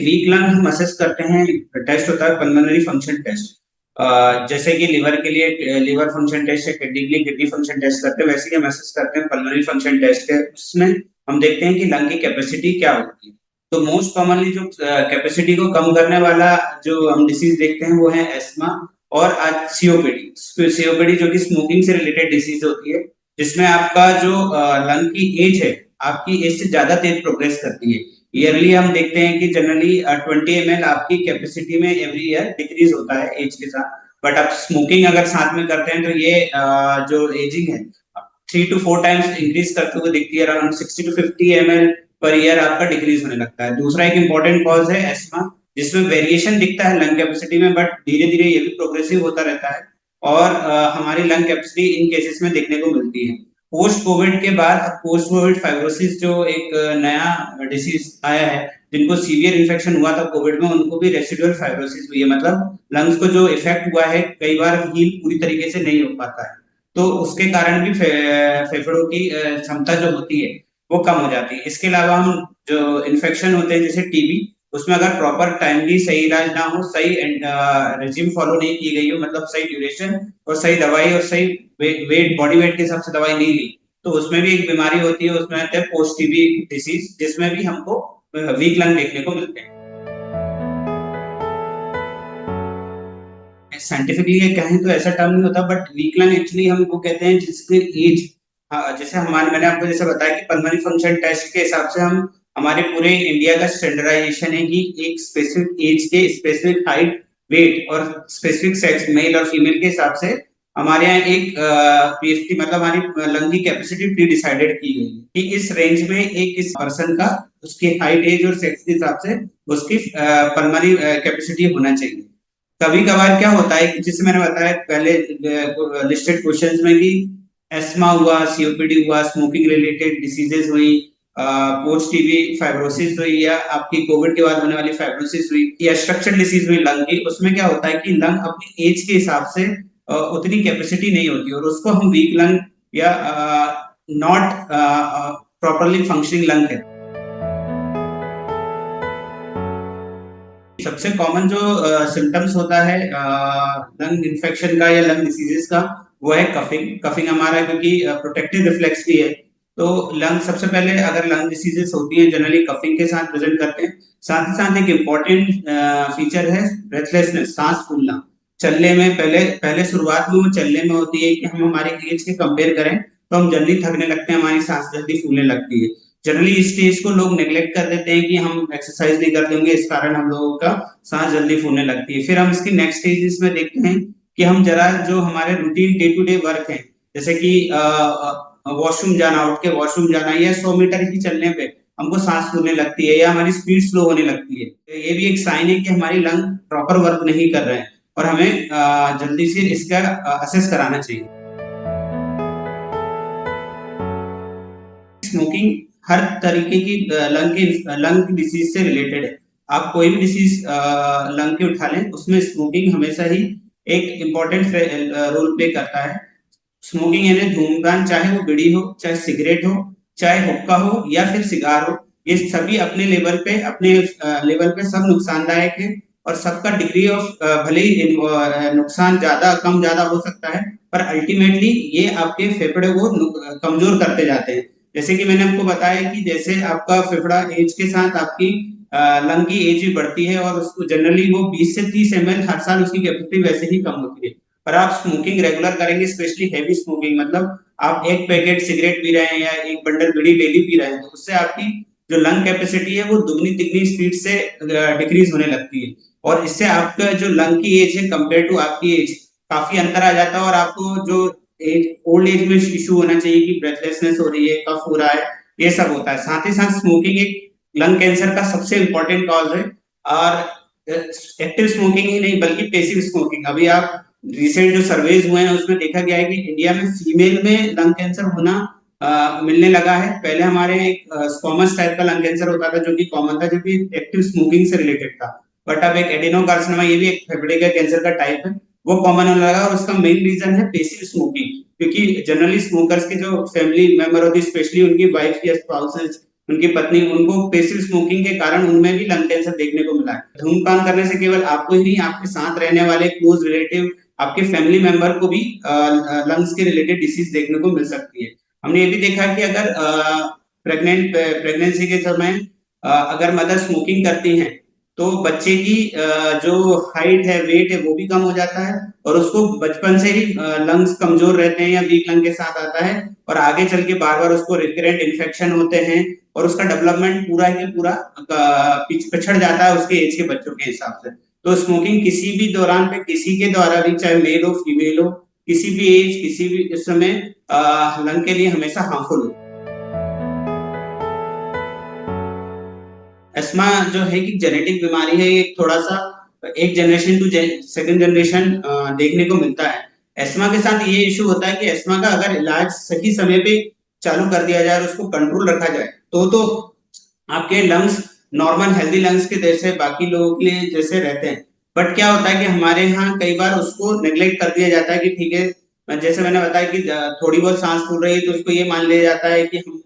Week lung हम assess करते हैं, टेस्ट होता है पल्मोनरी फंक्शन टेस्ट। जैसे कि लिवर के लिए लिवर फंक्शन टेस्ट है, किडनी के लिए किडनी फंक्शन टेस्ट करते हैं, वैसे ही हम असेस करते हैं पल्मोनरी फंक्शन टेस्ट है। उसमें हम देखते हैं कि लंग की कैपेसिटी क्या होती है। तो मोस्ट कॉमनली जो कैपेसिटी को कम करने वाला जो हम डिसीज देखते हैं वो है एस्मा और आज सीओपीडी। सीओपीडी जो कि स्मोकिंग से रिलेटेड डिसीज होती है, जिसमें आपका जो लंग की एज है, आपकी एज से ज्यादा तेज प्रोग्रेस करती है। ईयरली हम देखते हैं कि जनरली 20 ml आपकी कैपेसिटी में एवरी ईयर डिक्रीज होता है एज के साथ। बट आप स्मोकिंग अगर साथ में करते हैं तो ये जो एजिंग है 3 to 4 टाइम्स इंक्रीज करते हुए दिखती है। Around 60 to 50 ml per year आपका डिक्रीज होने लगता है। दूसरा एक इंपॉर्टेंट कॉज है एस्मा, जिसमें वेरिएशन दिखता है लंग कैपेसिटी में, बट धीरे धीरे ये भी प्रोग्रेसिव होता रहता है और हमारी लंग कैपेसिटी इन केसेस में देखने को मिलती है। पोस्ट कोविड के बाद पोस्ट कोविड फाइब्रोसिस जो एक नया डिसीज आया है, जिनको सीवियर इन्फेक्शन हुआ था कोविड में, उनको भी रेसिडुअल फाइब्रोसिस हुई है। मतलब लंग्स को जो इफेक्ट हुआ है कई बार हील पूरी तरीके से नहीं हो पाता है, तो उसके कारण भी फेफड़ों की क्षमता जो होती है वो कम हो जाती है। इसके अलावा हम जो इन्फेक्शन होते हैं जैसे टीबी, उसमें अगर प्रॉपर टाइमली सही इलाज ना हो, सही रेजिम फॉलो नहीं की गई हो, मतलब सही ड्यूरेशन और सही दवाई और सही वेट बॉडी वेट के हिसाब से दवाई नहीं ली, तो उसमें भी एक बीमारी होती है, उसमें आते हैं पोस्ट टीबी डिसीज, जिसमें भी हमको वीक लंग देखने को मिलते हैं। साइंटिफिकली ये कहें तो ऐसा टर्म नहीं होता, बट वीक लंग एक्चुअली हम वो कहते हैं जिसके एज, जैसे हमारे मैंने आपको जैसे बताया कि पल्मोनरी फंक्शन टेस्ट के हिसाब से हम हमारे पूरे इंडिया का स्टैंडर्डाइजेशन है कि एक स्पेसिफिक एज के स्पेसिफिक हाइट वेट और स्पेसिफिक सेक्स मेल और फीमेल के हिसाब से हमारे यहाँ एक पीएफटी मतलब हमारी लंग की कैपेसिटी प्री डिसाइडेड की गई है कि इस रेंज में एक इस पर्सन का उसकी हाइट एज और सेक्स के हिसाब से उसकी पल्मोनरी कैपेसिटी होना चाहिए। कभी कभार क्या होता है कि जैसे मैंने बताया पहले लिस्टेड क्वेश्चंस में कि एस्मा हुआ, सीओपीडी हुआ, स्मोकिंग रिलेटेड डिसीजेस हुई, पोस्ट टीबी फाइब्रोसिस हुई, या आपकी कोविड के बाद होने वाली फाइब्रोसिस हुई, या स्ट्रक्चरल डिसीज हुई लंग की, उसमें क्या होता है कि लंग अपनी एज के हिसाब से उतनी कैपेसिटी नहीं होती और उसको हम वीक लंग या नॉट प्रॉपरली फंक्शनिंग लंग कहते हैं। सबसे कॉमन जो सिम्टम्स होता है लंग इन्फेक्शन का या लंग डिसीजेस का, वो है कफिंग। कफिंग हमारा क्योंकि प्रोटेक्टिव रिफ्लेक्स भी है, तो लंग सबसे पहले अगर लंग डिसीजेस होती है जनरली कफिंग के साथ प्रेजेंट करते हैं। साथ ही साथ एक इम्पॉर्टेंट फीचर है ब्रेथलेसनेस, सांस फूलना। चलने में पहले पहले शुरुआत में वो चलने में होती है कि हम हमारे एज के कंपेयर करें तो हम जल्दी थकने लगते हैं, हमारी सांस जल्दी फूलने लगती है। जनरली इस स्टेज को लोग नेग्लेक्ट कर देते हैं कि हम एक्सरसाइज नहीं करते होंगे, इस कारण हम लोगों का सांस जल्दी फूलने लगती है। फिर हम इसकी नेक्स्ट स्टेजेस में देखते हैं कि हम जरा जो हमारे routine day to day work है, जैसे कि वॉशरूम जाना, उठ के वॉशरूम जाना, या 100 मीटर ही चलने पे हमको सांस फूलने लगती है या हमारी स्पीड स्लो होने लगती है, तो ये भी एक साइन है कि हमारी लंग प्रॉपर वर्क नहीं कर रहे हैं और हमें जल्दी से इसका असेस कराना चाहिए। स्मोकिंग हर तरीके की लंग डिसीज से रिलेटेड है। आप कोई भी डिसीज लंग की उठा लें, उसमें स्मोकिंग हमेशा ही एक इम्पोर्टेंट रोल प्ले करता है। स्मोकिंग यानी धूम्रपान, चाहे वो बीड़ी हो, चाहे सिगरेट हो, चाहे हुक्का हो या फिर सिगार हो, ये सभी अपने लेवल पे सब नुकसानदायक है और सबका डिग्री ऑफ भले ही नुकसान ज्यादा कम ज्यादा हो सकता है, पर अल्टीमेटली ये आपके फेफड़े को कमजोर करते जाते हैं। जैसे कि मैंने आपको बताया कि जैसे आपका फेफड़ा एज के साथ आपकी लंग की एज भी बढ़ती है और उसको जनरली वो 20 से 30 ml हर साल उसकी कैपेसिटी वैसे ही कम होती है। पर आप स्मोकिंग रेगुलर करेंगे, स्पेशली हैवी स्मोकिंग, मतलब आप एक पैकेट सिगरेट पी रहे हैं या एक बंडल बीड़ी डेली पी रहे हैं, तो उससे आपकी जो लंग कैपेसिटी है वो दुगनी तिगनी स्पीड से डिक्रीज होने लगती है और इससे आपका जो लंग की एज है कंपेयर टू आपकी एज काफी अंतर आ जाता है और आपको जो एज ओल्ड एज में इशू होना चाहिए कि ब्रेथलेसनेस हो रही है, कफ हो रहा है, ये सब होता है। साथ ही साथ स्मोकिंग एक लंग कैंसर का सबसे इंपॉर्टेंट कॉज है। और एक्टिव स्मोकिंग ही नहीं बल्कि पैसिव स्मोकिंग, अभी आप रिसेंट जो सर्वेज हुए हैं उसमें देखा गया है कि इंडिया में फीमेल में लंग कैंसर होना मिलने लगा है। पहले हमारे एक स्क्वामस टाइप का लंग कैंसर होता था जो कि कॉमन था, जो कि एक्टिव स्मोकिंग से रिलेटेड था, बट अब एक एडिनोकार्सिनोमा, ये भी एक फेफड़े का कैंसर का टाइप है, वो कॉमन होने लगा और उसका मेन रीजन है पैसिव स्मोकिंग। क्योंकि जनरली स्मोकर्स के जो फैमिली मेंबर होती है, स्पेशली उनकी वाइफ या स्पाउसेस उनकी पत्नी, उनको पेसिव स्मोकिंग के कारण उनमें भी लंग कैंसर देखने को मिला है। धूम्रपान करने से केवल आपको ही नहीं, आपके साथ रहने वाले क्लोज रिलेटिव, आपके फैमिली मेंबर को भी लंग्स के रिलेटेड डिसीज देखने को मिल सकती है। हमने ये भी देखा कि अगर प्रेगनेंसी के समय अगर मदर स्मोकिंग करती हैं तो बच्चे की जो हाइट है, वेट है, वो भी कम हो जाता है और उसको बचपन से ही लंग्स कमजोर रहते हैं या वीक लंग के साथ आता है और आगे चल के बार बार उसको रिकरेंट इन्फेक्शन होते हैं और उसका डेवलपमेंट पूरा के पूरा पिछड़ जाता है उसके एज के बच्चों के हिसाब से। तो स्मोकिंग किसी भी दौरान पे किसी के द्वारा भी, चाहे मेल हो फीमेल हो, किसी भी एज, किसी भी इस समय लंग के लिए हमेशा हार्मफुल हो। एस्मा जो है कि जेनेटिक बीमारी है, एक थोड़ा सा एक जनरेशन टू सेकंड जनरेशन देखने को मिलता है। एस्मा के साथ ये इशू होता है कि एस्मा का अगर इलाज सही समय पे चालू कर दिया जाए और उसको कंट्रोल रखा जाए तो आपके लंग्स नॉर्मल हेल्दी लंग्स के जैसे बाकी लोगों के जैसे रहते हैं। बट क्या होता है कि हमारे यहाँ कई बार उसको नेग्लेक्ट कर दिया जाता है कि ठीक है, जैसे मैंने बताया कि थोड़ी बहुत सांस फूल रही है तो उसको ये मान लिया जाता है कि हम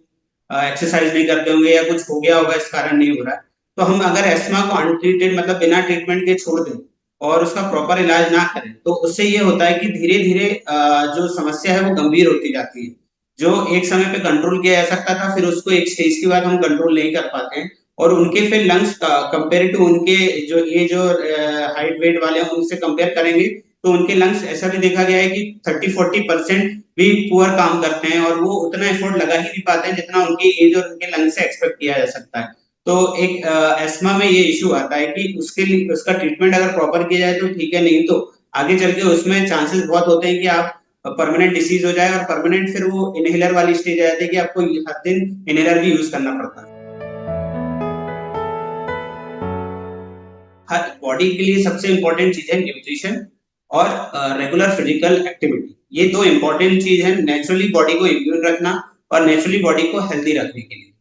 एक्सरसाइज नहीं करते होंगे या कुछ हो गया होगा इस कारण नहीं हो रहा है। तो हम अगर एस्मा को अनट्रीटेड मतलब बिना ट्रीटमेंट के छोड़ दें और उसका प्रॉपर इलाज ना करें तो उससे ये होता है कि धीरे धीरे जो समस्या है वो गंभीर होती जाती है। जो एक समय पे कंट्रोल किया जा सकता था फिर उसको एक स्टेज के बाद हम कंट्रोल नहीं कर पाते हैं और उनके फिर लंग्स कंपेयर टू उनके जो ये जो हाइट वेट वाले हैं उनसे कंपेयर करेंगे तो उनके लंग्स ऐसा भी देखा गया है कि 30-40% भी पुअर काम करते हैं और वो उतना एफर्ट लगा ही नहीं पाते हैं जितना उनकी एज और उनके लंग्स से एक्सपेक्ट किया जा सकता है। तो एक एस्मा में ये इशू आता है कि उसके लिए उसका ट्रीटमेंट अगर प्रॉपर किया जाए तो ठीक है, नहीं तो आगे चल के उसमें चांसेस बहुत होते हैं कि आप परमानेंट डिसीज हो जाए और परमानेंट फिर वो इनहेलर वाली स्टेज आ जाती है कि आपको हर दिन इनहेलर भी यूज करना पड़ता है। हर बॉडी के लिए सबसे इंपॉर्टेंट चीज है न्यूट्रिशन और रेगुलर फिजिकल एक्टिविटी। ये दो इंपॉर्टेंट चीज है नेचुरली बॉडी को इम्यून रखना और नेचुरली बॉडी को हेल्दी रखने के लिए।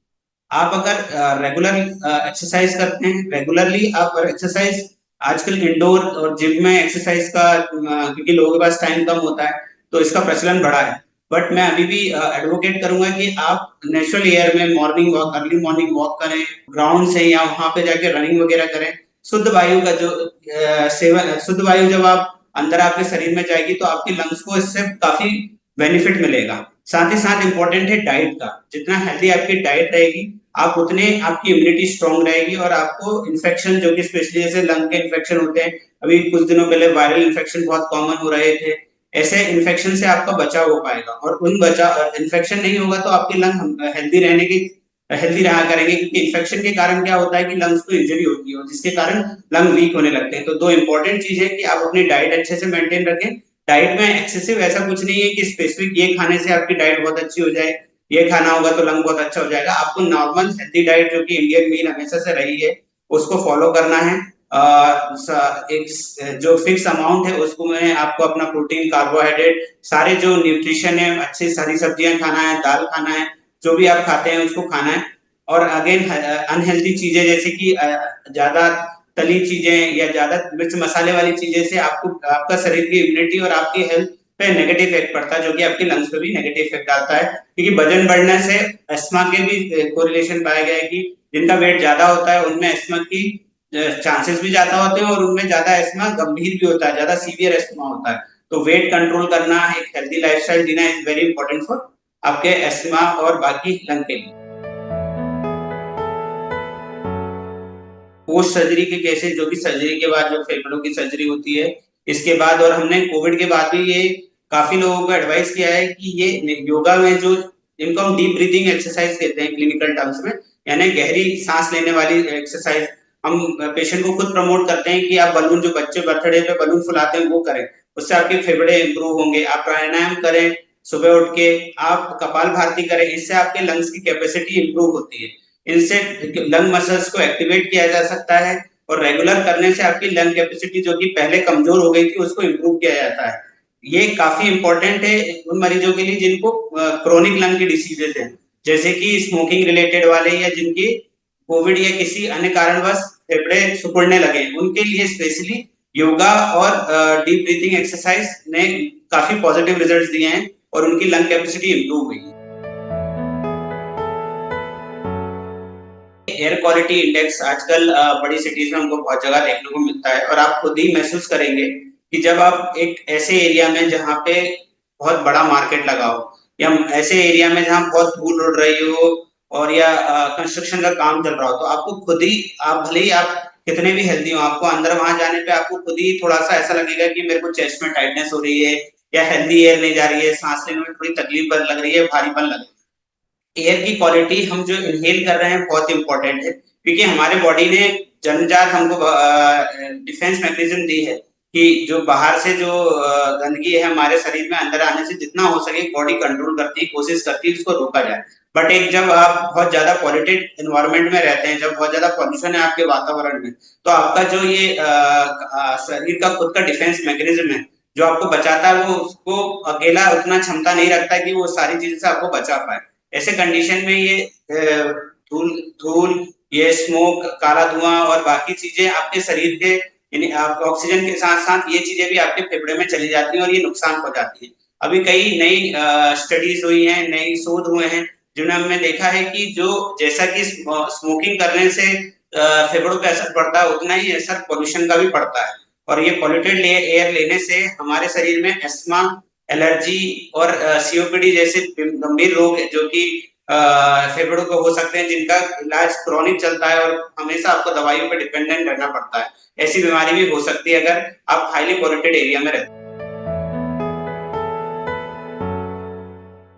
आप अगर रेगुलर एक्सरसाइज करते हैं, रेगुलरली आप एक्सरसाइज, आजकल इंडोर और जिम में एक्सरसाइज का क्योंकि लोगों के पास टाइम कम होता है तो इसका प्रचलन बढ़ा है। बट मैं अभी भी एडवोकेट करूंगा कि आप नेचुरल एयर में morning walk, early morning walk करें, ग्राउंड से या वहां पे जाके रनिंग वगैरह करें। शुद्ध वायु का जो सेवन, शुद्ध वायु जब आप अंदर आपके शरीर में जाएगी तो आपके लंग्स को इससे काफी बेनिफिट मिलेगा। साथ ही साथ इंपॉर्टेंट है डाइट का, जितना हेल्दी आपकी डाइट रहेगी आप उतने आपकी इम्यूनिटी स्ट्रांग रहेगी और आपको इन्फेक्शन जो कि स्पेशली जैसे लंग के इन्फेक्शन होते हैं, अभी कुछ दिनों पहले वायरल इन्फेक्शन बहुत कॉमन हो रहे थे, ऐसे इन्फेक्शन से आपका बचाव हो पाएगा और उन बचाव इन्फेक्शन नहीं होगा तो आपके लंग हेल्दी रहने की हेल्दी रहा करेंगे क्योंकि इन्फेक्शन के कारण क्या होता है कि लंग्स को इंजरी होती है और जिसके कारण लंग वीक होने लगते हैं। तो दो इंपॉर्टेंट चीज है कि आप अपनी डाइट अच्छे से मेंटेन रखें। डाइट में एक्सेसिव ऐसा कुछ नहीं है कि स्पेसिफिक ये खाने से आपकी डाइट बहुत अच्छी हो जाए, ये खाना होगा तो लंग बहुत अच्छा हो जाएगा। आपको नॉर्मल हेल्थी डाइट जो कि इंडियन मील हमेशा से रही है उसको फॉलो करना है। एक जो फिक्स अमाउंट है उसको में आपको अपना प्रोटीन, कार्बोहाइड्रेट, सारे जो न्यूट्रिशन है, अच्छी सारी सब्जियां खाना है, दाल खाना है, जो भी आप खाते हैं उसको खाना है। और अगेन अनहेल्दी चीजें जैसे कि ज्यादा तली चीजें या ज्यादा मिर्च मसाले वाली चीजें से आपको आपका शरीर की इम्यूनिटी और आपकी हेल्थ पे नेगेटिव इफेक्ट पड़ता है जो कि आपके लंग्स पे भी नेगेटिव इफेक्ट डालता है क्योंकि वजन बढ़ने से एस्मा के भी कोरिलेशन पाया गया है कि जिनका वेट ज्यादा होता है उनमें एस्मा की चांसेस भी ज्यादा होते हैं और उनमें ज्यादा एस्मा गंभीर भी होता है, ज्यादा सीवियर एस्मा होता है। तो वेट कंट्रोल करना, एक हेल्दी लाइफस्टाइल जीना इज वेरी इंपॉर्टेंट फॉर आपके एस्मा और बाकी लंग के लिए। पोस्ट सर्जरी के केसेस जो कि सर्जरी के बाद जो फेफड़ों की सर्जरी होती है इसके बाद, और हमने कोविड के बाद भी ये काफी लोगों को एडवाइस किया है कि ये योगा में जो इनको हम डीप ब्रीथिंग एक्सरसाइज कहते हैं क्लिनिकल टर्म्स में, यानी गहरी सांस लेने वाली एक्सरसाइज, हम पेशेंट को खुद प्रमोट करते हैं कि आप बलून, जो बच्चे बर्थडे पे बलून फुलाते हैं वो करें, उससे आपके फेफड़े इंप्रूव होंगे। आप प्राणायाम करें, सुबह उठ के आप कपाल भाती करें, इससे आपके लंग्स की कैपेसिटी इंप्रूव होती है। इनसे लंग मसल्स को एक्टिवेट किया जा सकता है और रेगुलर करने से आपकी लंग कैपेसिटी जो कि पहले कमजोर हो गई थी उसको इंप्रूव किया जाता है। ये काफी इंपॉर्टेंट है उन मरीजों के लिए जिनको क्रोनिक लंग की डिसीजेज हैं, जैसे कि स्मोकिंग रिलेटेड वाले या जिनकी कोविड या किसी अन्य कारणवश फेफड़े सिकुड़ने लगे, उनके लिए स्पेशली योगा और डीप ब्रीथिंग एक्सरसाइज ने काफी पॉजिटिव रिजल्ट्स दिए हैं और उनकी लंग कैपेसिटी इंप्रूव हुई है। एयर क्वालिटी इंडेक्स आजकल बड़ी सिटीज में हमको बहुत जगह देखने को मिलता है और आप खुद ही महसूस करेंगे कि जब आप एक ऐसे एरिया में जहाँ पे बहुत बड़ा मार्केट लगा हो या ऐसे एरिया में जहाँ बहुत धूल उड़ रही हो और या कंस्ट्रक्शन का काम चल रहा हो, तो आपको खुद ही, आप भले ही आप कितने भी हेल्दी हो, आपको अंदर वहां जाने पे आपको खुद ही थोड़ा सा ऐसा लगेगा कि मेरे को चेस्ट में टाइटनेस हो रही है या हेल्दी एयर नहीं जा रही है, सांस लेने में थोड़ी तकलीफ लग रही है, भारीपन लग रहा है। एयर की क्वालिटी हम जो इनहेल कर रहे हैं बहुत इंपॉर्टेंट है, क्योंकि हमारे बॉडी ने जन्मजात हमको डिफेंस मैकेनिज्म दी है कि जो बाहर से जो गंदगी है हमारे शरीर में अंदर आने से जितना हो सके बॉडी कंट्रोल करती है, कोशिश करती है उसको रोका जाए। बट एक जब आप बहुत ज्यादा पॉल्यूटेड एनवायरनमेंट में रहते हैं, जब बहुत ज्यादा पॉल्यूशन है आपके वातावरण में, तो आपका जो ये शरीर का खुद का डिफेंस मैकेनिज्म है जो आपको बचाता है, वो उसको अकेला उतना क्षमता नहीं रखता कि वो सारी चीजों से आपको बचा पाए। ऐसे कंडीशन में ये धूल धूल ये स्मोक, काला धुआं और बाकी चीजें आपके शरीर के, यानी आप ऑक्सीजन के साथ साथ ये चीजें भी आपके फेफड़े में चली जाती हैं और ये नुकसान पहुंचाती है। अभी कई नई स्टडीज हुई हैं, नई शोध हुए हैं जिन्होंने हमने देखा है कि जो जैसा कि स्मोकिंग करने से फेफड़ों पे असर पड़ता है, उतना ही असर पोल्यूशन का भी पड़ता है। और ये पॉल्यूटेड एयर लेने से हमारे शरीर में अस्थमा, एलर्जी और सीओपीडी जैसे गंभीर रोग है जो कि फेफड़ों को हो सकते हैं, जिनका इलाज क्रॉनिक चलता है और हमेशा आपको दवाइयों पर डिपेंडेंट रहना पड़ता है। ऐसी बीमारी भी हो सकती है अगर आप हाईली पॉल्यूटेड एरिया में रहते हैं।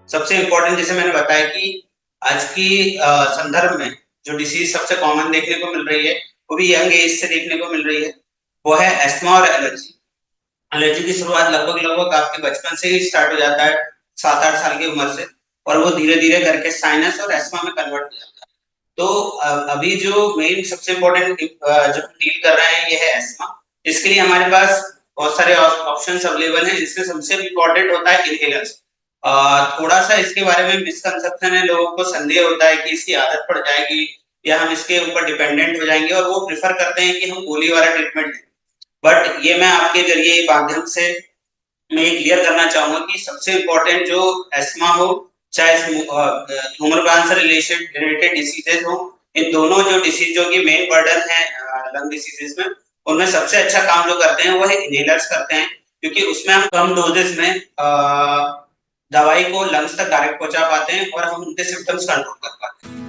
सबसे इम्पोर्टेंट, जैसे मैंने बताया कि आज की संदर्भ में जो डिसीज सबसे कॉमन देखने को मिल रही है, वो भी यंग एज से देखने को मिल रही है, वो है अस्थमा और एलर्जी। एलर्जी की शुरुआत लगभग लगभग आपके बचपन से ही स्टार्ट हो जाता है, 7-8 साल की उम्र से, और वो धीरे धीरे करके साइनस और अस्थमा में कन्वर्ट हो जाता है। तो अभी जो मेन सबसे इम्पोर्टेंट जो डील कर रहे हैं ये है अस्थमा। इसके लिए हमारे पास बहुत सारे ऑप्शंस अवेलेबल हैं, जिसमें सबसे इम्पोर्टेंट होता है इनहेलर्स। थोड़ा सा इसके बारे में मिसकंसेप्शन है, लोगों को संदेह होता है कि इसकी आदत पड़ जाएगी या हम इसके ऊपर डिपेंडेंट हो जाएंगे, और वो प्रेफर करते हैं कि हम गोली वाला ट्रीटमेंट लें। बट ये मैं आपके जरिए माध्यम से मैं ये क्लियर करना चाहूंगा कि सबसे इम्पोर्टेंट जो अस्थमा हो, चाहे धूम्रपान से रिलेटेड डिसीजेज हो, इन दोनों जो डिसीज जो की मेन बर्डन है लंग डिसीजेज में, उनमें सबसे अच्छा काम जो करते हैं वो है इनहेलर्स करते हैं, क्योंकि उसमें हम कम डोजेस में दवाई को लंग्स तक डायरेक्ट पहुंचा पाते हैं और हम उनके सिम्टम्स कंट्रोल कर पाते हैं।